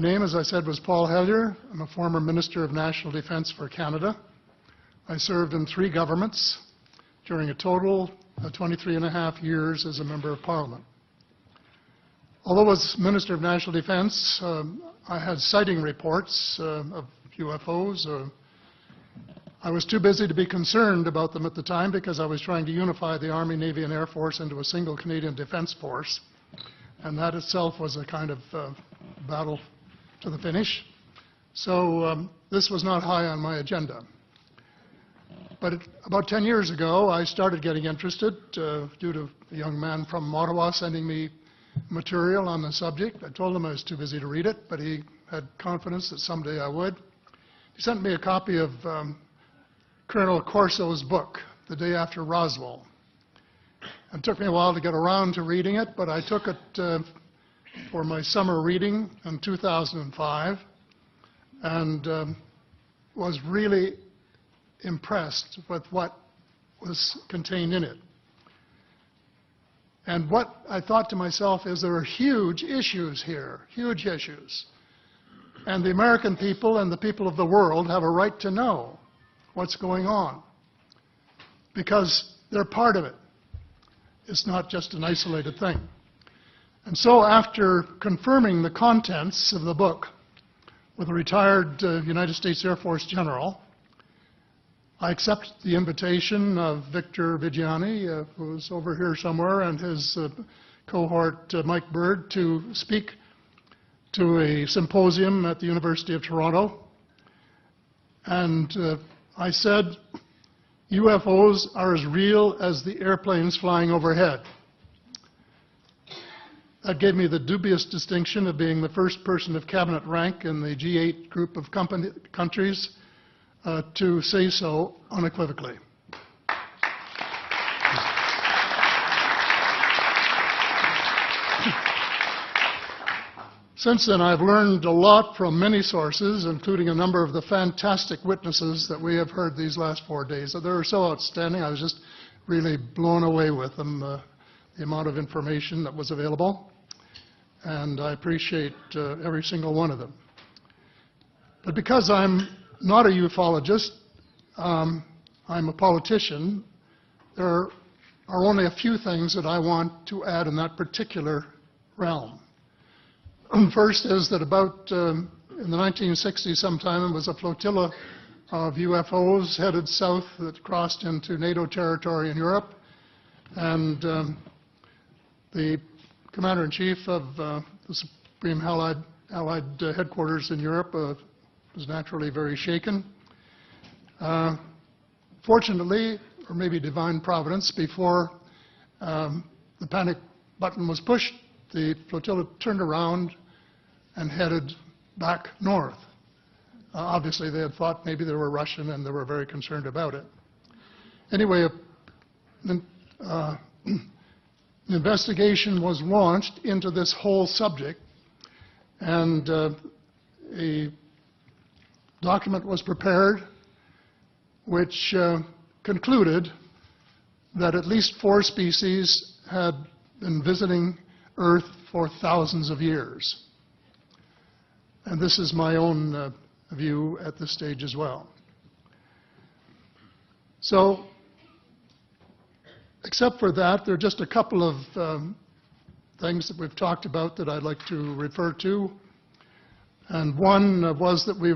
name, as I said, was Paul Hellyer. I'm a former Minister of National Defense for Canada. I served in 3 governments during a total of 23 and a half years as a Member of Parliament. Although as Minister of National Defense, I had sighting reports of UFOs. I was too busy to be concerned about them at the time because I was trying to unify the Army, Navy, and Air Force into a single Canadian Defence Force. And that itself was a kind of battle to the finish. So this was not high on my agenda. But about 10 years ago, I started getting interested due to a young man from Ottawa sending me material on the subject. I told him I was too busy to read it, but he had confidence that someday I would. He sent me a copy of Colonel Corso's book, The Day After Roswell. It took me a while to get around to reading it, but I took it for my summer reading in 2005 and was really impressed with what was contained in it. And what I thought to myself is there are huge issues here, huge issues. And the American people and the people of the world have a right to know what's going on because they're part of it. It's not just an isolated thing. And so after confirming the contents of the book with a retired United States Air Force general, I accepted the invitation of Victor Vigiani, who's over here somewhere, and his cohort, Mike Bird, to speak to a symposium at the University of Toronto. And I said, UFOs are as real as the airplanes flying overhead. That gave me the dubious distinction of being the first person of cabinet rank in the G8 group of countries to say so unequivocally. Since then, I've learned a lot from many sources, including a number of the fantastic witnesses that we have heard these last 4 days. They were so outstanding, I was just really blown away with them, the amount of information that was available. And I appreciate every single one of them. But because I'm not a ufologist, I'm a politician, there are only a few things that I want to add in that particular realm. First is that about in the 1960s sometime, there was a flotilla of UFOs headed south that crossed into NATO territory in Europe. And the Commander-in-Chief of the Supreme Allied Headquarters in Europe was naturally very shaken. Fortunately, or maybe divine providence, before the panic button was pushed, the flotilla turned around and headed back north. Obviously, they had thought maybe they were Russian, and they were very concerned about it. Anyway, an investigation was launched into this whole subject, and a document was prepared which concluded that at least 4 species had been visiting Earth for thousands of years. And this is my own view at this stage as well. So, except for that, there are just a couple of things that we've talked about that I'd like to refer to. And one was that we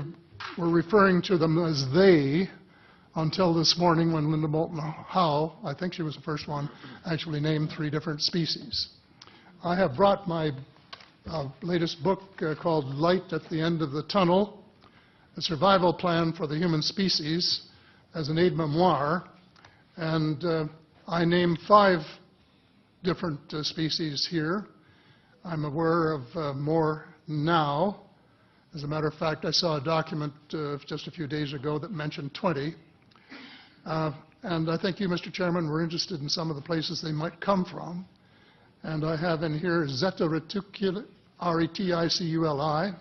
were referring to them as they until this morning when Linda Moulton Howe, I think she was the first one, actually named 3 different species. I have brought my latest book called Light at the End of the Tunnel, A Survival Plan for the Human Species, as an aide-memoir, and I name 5 different species here. I'm aware of more now. As a matter of fact, I saw a document just a few days ago that mentioned 20. And I think you, Mr. Chairman, were interested in some of the places they might come from. And I have in here Zeta Reticuli, R-E-T-I-C-U-L-I,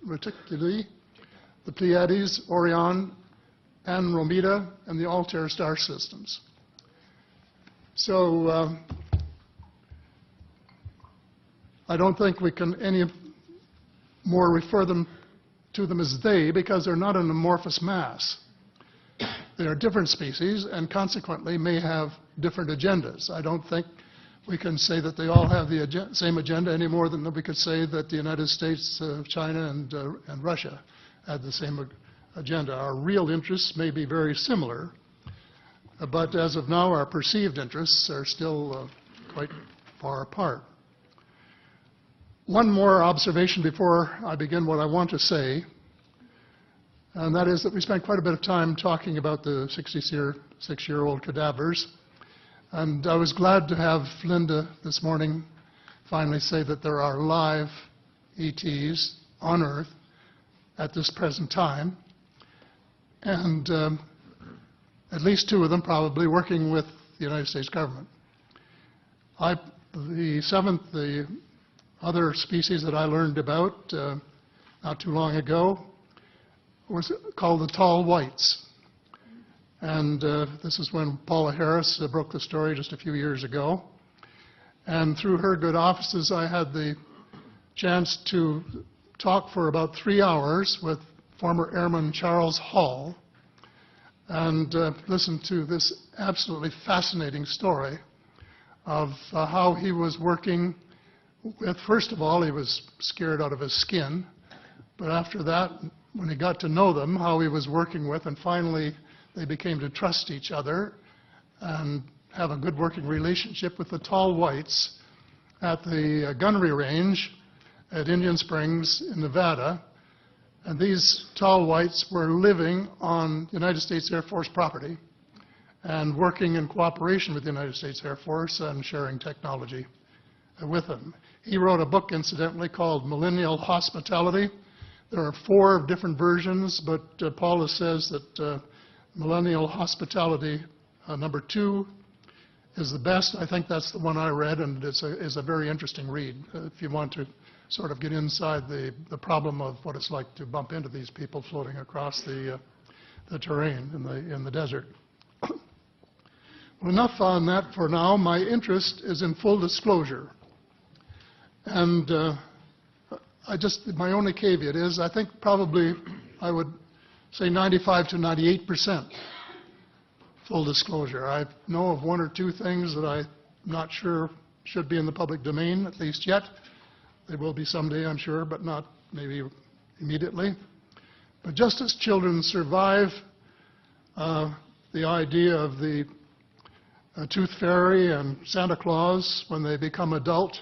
Reticuli, the Pleiades, Orion, Andromeda, and the Altair star systems. So I don't think we can more refer to them as they because they're not an amorphous mass. They are different species and consequently may have different agendas. I don't think we can say that they all have the same agenda any more than we could say that the United States, China, and Russia had the same agenda. Our real interests may be very similar, but as of now, our perceived interests are still quite far apart. One more observation before I begin what I want to say, and that is that we spent quite a bit of time talking about the 66-year-old cadavers. And I was glad to have Linda this morning finally say that there are live ETs on Earth at this present time, and at least 2 of them probably working with the United States government. The other species that I learned about not too long ago was called the tall whites. And this is when Paula Harris broke the story just a few years ago. And through her good offices, I had the chance to talk for about 3 hours with former Airman Charles Hall and listen to this absolutely fascinating story of how he was working with, first of all, he was scared out of his skin, but after that, when he got to know them, how he was working with, and finally they became to trust each other and have a good working relationship with the tall whites at the gunnery range at Indian Springs in Nevada. And these tall whites were living on United States Air Force property and working in cooperation with the United States Air Force and sharing technology with them. He wrote a book, incidentally, called Millennial Hospitality. There are 4 different versions, but Paula says that Millennial Hospitality number 2 is the best. I think that's the one I read, and it's a very interesting read if you want to sort of get inside the problem of what it's like to bump into these people floating across the terrain in the desert. Well, enough on that for now. My interest is in full disclosure. And my only caveat is I think probably I would say 95 to 98% full disclosure. I know of 1 or 2 things that I'm not sure should be in the public domain, at least yet. They will be someday, I'm sure, but not maybe immediately. But just as children survive the idea of the Tooth Fairy and Santa Claus when they become adult,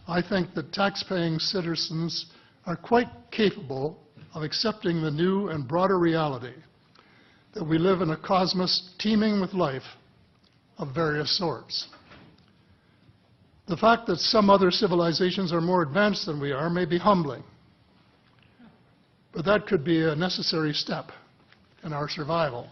I think that tax-paying citizens are quite capable of accepting the new and broader reality that we live in a cosmos teeming with life of various sorts. The fact that some other civilizations are more advanced than we are may be humbling, but that could be a necessary step in our survival.